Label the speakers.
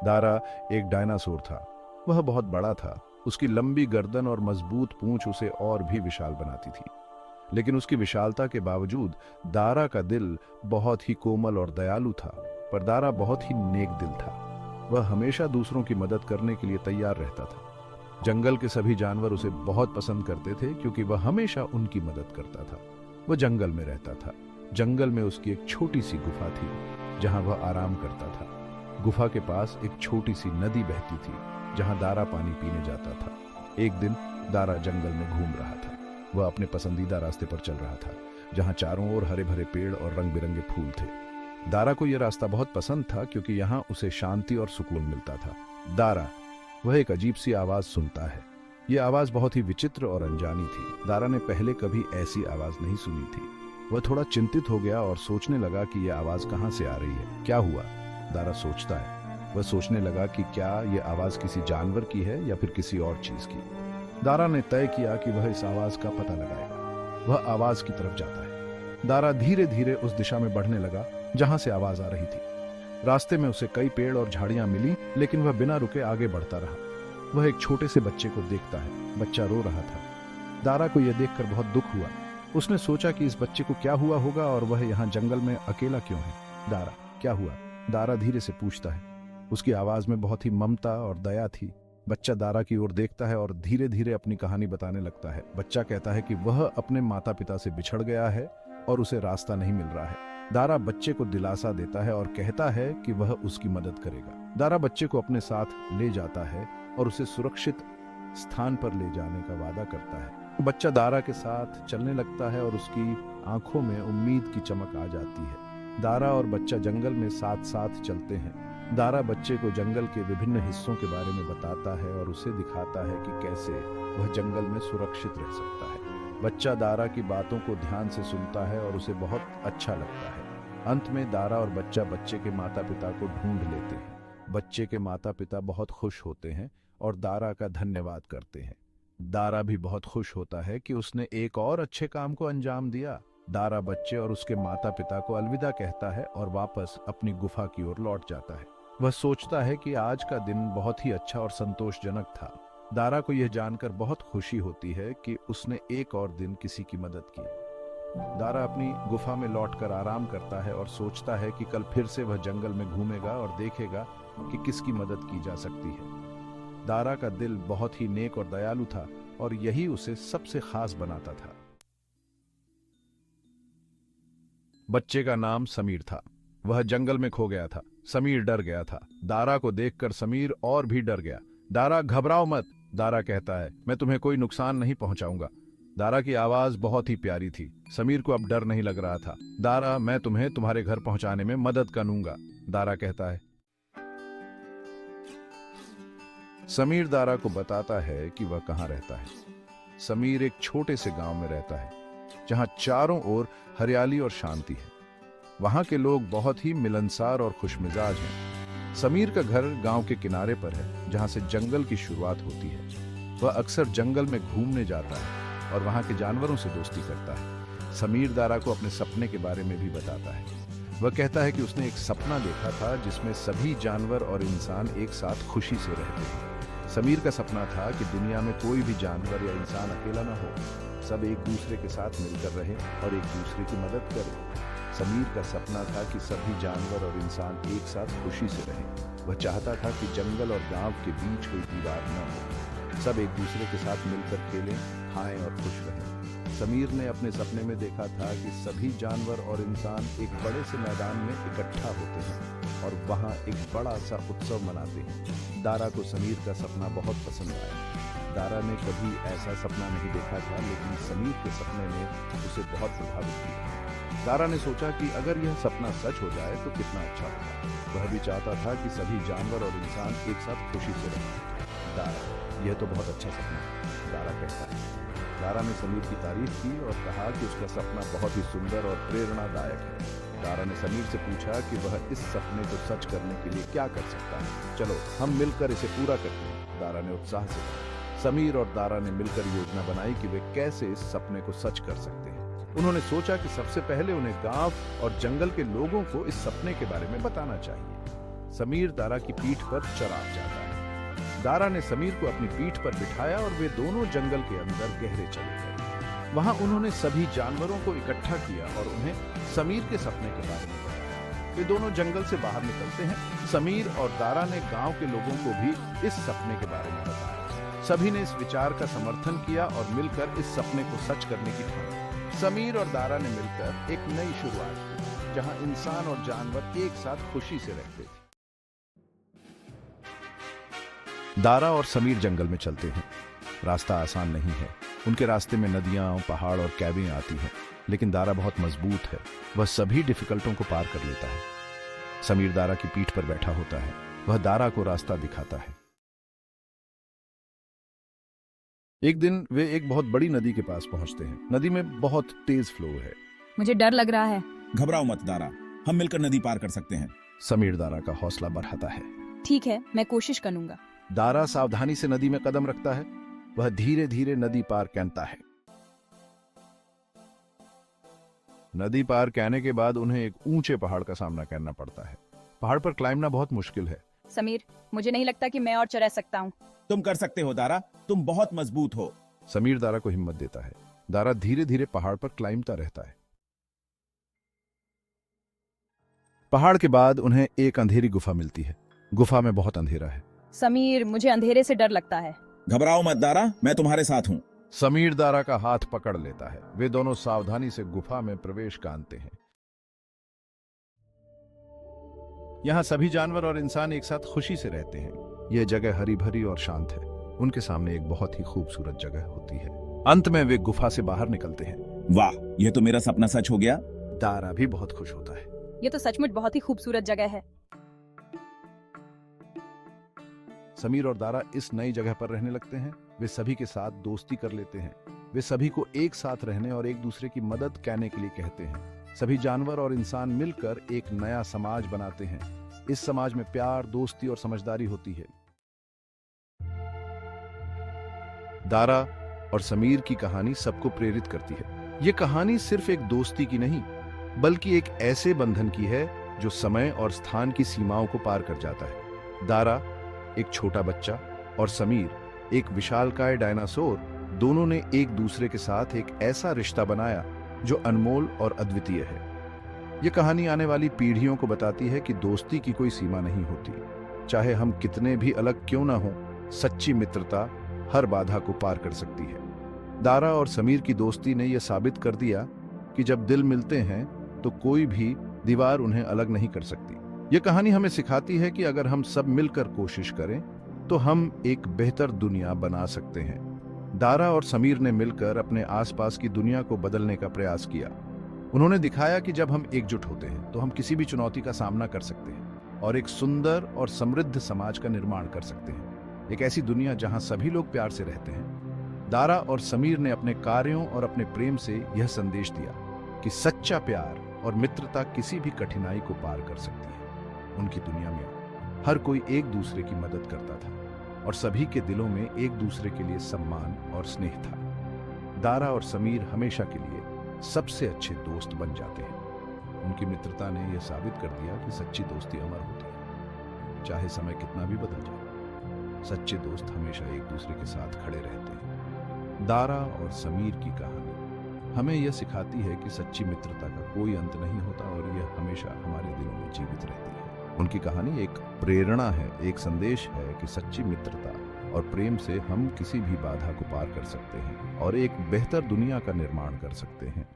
Speaker 1: दारा एक डायनासोर था। वह बहुत बड़ा था। उसकी लंबी गर्दन और मजबूत पूंछ उसे और भी विशाल बनाती थी। लेकिन उसकी विशालता के बावजूद दारा का दिल बहुत ही कोमल और दयालु था। पर दारा बहुत ही नेक दिल था। वह हमेशा दूसरों की मदद करने के लिए तैयार रहता था। जंगल के सभी जानवर उसे बहुत पसंद करते थे क्योंकि वह हमेशा उनकी मदद करता था। वह जंगल में रहता था। जंगल में उसकी एक छोटी सी गुफा थी जहां वह आराम करता था। गुफा के पास एक छोटी सी नदी बहती थी जहां दारा पानी पीने जाता था। एक दिन दारा जंगल में घूम रहा था। वह अपने पसंदीदा रास्ते पर चल रहा था जहां चारों ओर हरे भरे पेड़ और रंग बिरंगे फूल थे। दारा को यह रास्ता बहुत पसंद था क्योंकि यहाँ उसे शांति और सुकून मिलता था। दारा, वह एक अजीब सी आवाज सुनता है। यह आवाज बहुत ही विचित्र और अनजानी थी। दारा ने पहले कभी ऐसी आवाज नहीं सुनी थी। वह थोड़ा चिंतित हो गया और सोचने लगा कि यह आवाज कहाँ से आ रही है। क्या हुआ? दारा सोचता है। वह सोचने लगा कि क्या यह आवाज किसी जानवर की है या फिर किसी और चीज की। दारा ने तय किया कि वह इस आवाज का पता लगाएगा। वह आवाज की तरफ जाता है। दारा धीरे धीरे उस दिशा में बढ़ने लगा जहां से आवाज आ रही थी। रास्ते में उसे कई पेड़ और झाड़ियां मिली, लेकिन वह बिना रुके आगे बढ़ता रहा। वह एक छोटे से बच्चे को देखता है। बच्चा रो रहा था। दारा को यह देखकर बहुत दुख हुआ। उसने सोचा कि इस बच्चे को क्या हुआ होगा और वह यहाँ जंगल में अकेला क्यों है। दारा, क्या हुआ? दारा धीरे से पूछता है। उसकी आवाज में बहुत ही ममता और दया थी। बच्चा दारा की ओर देखता है और धीरे धीरे अपनी कहानी बताने लगता है। बच्चा कहता है कि वह अपने माता पिता से बिछड़ गया है और उसे रास्ता नहीं मिल रहा है। दारा बच्चे को दिलासा देता है और कहता है कि वह उसकी मदद करेगा। दारा बच्चे को अपने साथ ले जाता है और उसे सुरक्षित स्थान पर ले जाने का वादा करता है। बच्चा दारा के साथ चलने लगता है और उसकी आंखों में उम्मीद की चमक आ जाती है। दारा और बच्चा जंगल में साथ साथ चलते हैं। दारा बच्चे को जंगल के विभिन्न हिस्सों के बारे में बताता है और उसे दिखाता है कि कैसे वह जंगल में सुरक्षित रह सकता है। बच्चा दारा की बातों को ध्यान से सुनता है और उसे बहुत अच्छा लगता है। अंत में दारा और बच्चा बच्चे के माता पिता को ढूंढ लेते हैं। बच्चे के माता पिता बहुत खुश होते हैं और दारा का धन्यवाद करते हैं। दारा भी बहुत खुश होता है कि उसने एक और अच्छे काम को अंजाम दिया। दारा बच्चे और उसके माता पिता को अलविदा कहता है और वापस अपनी गुफा की ओर लौट जाता है। वह सोचता है कि आज का दिन बहुत ही अच्छा और संतोषजनक था। दारा को यह जानकर बहुत खुशी होती है कि उसने एक और दिन किसी की मदद की। दारा अपनी गुफा में लौटकर आराम करता है और सोचता है कि कल फिर से वह जंगल में घूमेगा और देखेगा कि किसकी मदद की जा सकती है। दारा का दिल बहुत ही नेक और दयालु था और यही उसे सबसे खास बनाता था। बच्चे का नाम समीर था। वह जंगल में खो गया था। समीर डर गया था। दारा को देखकर समीर और भी डर गया। दारा, घबराओ मत, दारा कहता है, मैं तुम्हें कोई नुकसान नहीं पहुंचाऊंगा। दारा की आवाज बहुत ही प्यारी थी। समीर को अब डर नहीं लग रहा था। दारा, मैं तुम्हें तुम्हारे घर पहुंचाने में मदद करूंगा, दारा कहता है। समीर दारा को बताता है कि वह कहां रहता है। समीर एक छोटे से गांव में रहता है जहां चारों ओर हरियाली और शांति है। वहां के लोग बहुत ही मिलनसार और खुशमिजाज हैं। समीर का घर गांव के किनारे पर है जहां से जंगल की शुरुआत होती है। वह अक्सर जंगल में घूमने जाता है और वहां के जानवरों से दोस्ती करता है। समीर दारा को अपने सपने के बारे में भी बताता है। वह कहता है कि उसने एक सपना देखा था जिसमें सभी जानवर और इंसान एक साथ खुशी से रहते हैं। समीर का सपना था कि दुनिया में कोई भी जानवर या इंसान अकेला न हो, सब एक दूसरे के साथ मिलकर रहे और एक दूसरे की मदद करें। समीर का सपना था कि सभी जानवर और इंसान एक साथ खुशी से रहें। वह चाहता था कि जंगल और गांव के बीच कोई दीवार न हो, सब एक दूसरे के साथ मिलकर खेलें, खाएं और खुश रहें। समीर ने अपने सपने में देखा था कि सभी जानवर और इंसान एक बड़े से मैदान में इकट्ठा होते हैं और वहां एक बड़ा सा उत्सव मनाते हैं। दारा को समीर का सपना बहुत पसंद आया। दारा ने कभी ऐसा सपना नहीं देखा था, लेकिन समीर के सपने ने उसे बहुत प्रभावित किया। दारा ने सोचा कि अगर यह सपना सच हो जाए तो कितना अच्छा होगा। वह भी चाहता था कि सभी जानवर और इंसान एक साथ खुशी से रहें। दारा, यह तो बहुत अच्छा सपना है, दारा कहता है। दारा ने समीर की तारीफ की और कहा कि उसका सपना बहुत ही सुंदर और प्रेरणादायक है। दारा ने समीर से पूछा कि वह इस सपने को सच करने के लिए क्या कर सकता है। चलो हम मिलकर इसे पूरा करते हैं, दारा ने उत्साह से कहा। समीर और दारा ने मिलकर योजना बनाई कि वे कैसे इस सपने को सच कर सकते हैं। उन्होंने सोचा कि सबसे पहले उन्हें गांव और जंगल के लोगों को इस सपने के बारे में बताना चाहिए। समीर दारा की पीठ पर चराग जाता है। दारा ने समीर को अपनी पीठ पर बिठाया और वे दोनों जंगल के अंदर गहरे चले गए। वहां उन्होंने सभी जानवरों को इकट्ठा किया और उन्हें समीर के सपने के बारे में बताया। वे दोनों जंगल से बाहर निकलते हैं। समीर और दारा ने गांव के लोगों को भी इस सपने के बारे में बताया। सभी ने इस विचार का समर्थन किया और मिलकर इस सपने को सच करने की ठानी। समीर और दारा ने मिलकर एक नई शुरुआत की, जहां इंसान और जानवर एक साथ खुशी से रहते थे। दारा और समीर जंगल में चलते हैं। रास्ता आसान नहीं है। उनके रास्ते में नदियां, पहाड़ और कैबें आती हैं, लेकिन दारा बहुत मजबूत है। वह सभी डिफिकल्टों को पार कर लेता है। समीर दारा की पीठ पर बैठा होता है। वह दारा को रास्ता दिखाता है। एक दिन वे एक बहुत बड़ी नदी के पास पहुंचते हैं। नदी में बहुत तेज फ्लो है।
Speaker 2: मुझे डर लग रहा है।
Speaker 3: घबराओ मत दारा, हम मिलकर नदी पार कर सकते हैं।
Speaker 1: समीर दारा का हौसला बढ़ाता है।
Speaker 2: ठीक है, मैं कोशिश करूंगा।
Speaker 1: दारा सावधानी से नदी में कदम रखता है। वह धीरे धीरे नदी पार कैनता है। नदी पार कहने के बाद उन्हें एक ऊंचे पहाड़ का सामना करना पड़ता है। पहाड़ पर क्लाइंबना बहुत मुश्किल है।
Speaker 2: समीर, मुझे नहीं लगता कि मैं और चढ़ सकता हूँ।
Speaker 3: तुम कर सकते हो दारा, तुम बहुत मजबूत हो।
Speaker 1: समीर दारा को हिम्मत देता है। दारा धीरे धीरे पहाड़ पर क्लाइंबता रहता है। पहाड़ के बाद उन्हें एक अंधेरी गुफा मिलती है। गुफा में बहुत अंधेरा है।
Speaker 2: समीर, मुझे अंधेरे से डर लगता है।
Speaker 3: घबराओ मत दारा, मैं तुम्हारे साथ हूँ।
Speaker 1: समीर दारा का हाथ पकड़ लेता है। वे दोनों सावधानी से गुफा में प्रवेश करते हैं। यहाँ सभी जानवर और इंसान एक साथ खुशी से रहते हैं। यह जगह हरी भरी और शांत है। उनके सामने एक बहुत ही खूबसूरत जगह होती है। अंत में वे गुफा से बाहर निकलते हैं।
Speaker 3: वाह, यह तो मेरा सपना सच हो गया।
Speaker 1: दारा भी बहुत खुश होता है।
Speaker 2: ये तो सचमुच बहुत ही खूबसूरत जगह है।
Speaker 1: समीर और दारा इस नई जगह पर रहने लगते हैं। वे सभी के साथ दोस्ती कर लेते हैं। वे सभी को एक साथ रहने और एक दूसरे की मदद करने के लिए कहते हैं। सभी जानवर और इंसान मिलकर एक नया समाज बनाते हैं। इस समाज में प्यार, दोस्ती और समझदारी होती है। दारा और समीर की कहानी सबको प्रेरित करती है। यह कहानी सिर्फ एक दोस्ती की नहीं, बल्कि एक ऐसे बंधन की है जो समय और स्थान की सीमाओं को पार कर जाता है। दारा एक छोटा बच्चा और समीर एक विशालकाय डायनासोर, दोनों ने एक दूसरे के साथ एक ऐसा रिश्ता बनाया जो अनमोल और अद्वितीय है। यह कहानी आने वाली पीढ़ियों को बताती है कि दोस्ती की कोई सीमा नहीं होती। चाहे हम कितने भी अलग क्यों ना हो, सच्ची मित्रता हर बाधा को पार कर सकती है। दारा और समीर की दोस्ती ने यह साबित कर दिया कि जब दिल मिलते हैं तो कोई भी दीवार उन्हें अलग नहीं कर सकती। यह कहानी हमें सिखाती है कि अगर हम सब मिलकर कोशिश करें तो हम एक बेहतर दुनिया बना सकते हैं। दारा और समीर ने मिलकर अपने आसपास की दुनिया को बदलने का प्रयास किया। उन्होंने दिखाया कि जब हम एकजुट होते हैं तो हम किसी भी चुनौती का सामना कर सकते हैं और एक सुंदर और समृद्ध समाज का निर्माण कर सकते हैं। एक ऐसी दुनिया जहां सभी लोग प्यार से रहते हैं। दारा और समीर ने अपने कार्यों और अपने प्रेम से यह संदेश दिया कि सच्चा प्यार और मित्रता किसी भी कठिनाई को पार कर सकती है। उनकी दुनिया में हर कोई एक दूसरे की मदद करता था और सभी के दिलों में एक दूसरे के लिए सम्मान और स्नेह था। दारा और समीर हमेशा के लिए सबसे अच्छे दोस्त बन जाते हैं। उनकी मित्रता ने यह साबित कर दिया कि सच्ची दोस्ती अमर होती है। चाहे समय कितना भी बदल जाए, सच्चे दोस्त हमेशा एक दूसरे के साथ खड़े रहते हैं। दारा और समीर की कहानी हमें यह सिखाती है कि सच्ची मित्रता का कोई अंत नहीं होता और यह हमेशा हमारे दिलों में जीवित रहती है। उनकी कहानी एक प्रेरणा है, एक संदेश है कि सच्ची मित्रता और प्रेम से हम किसी भी बाधा को पार कर सकते हैं और एक बेहतर दुनिया का निर्माण कर सकते हैं।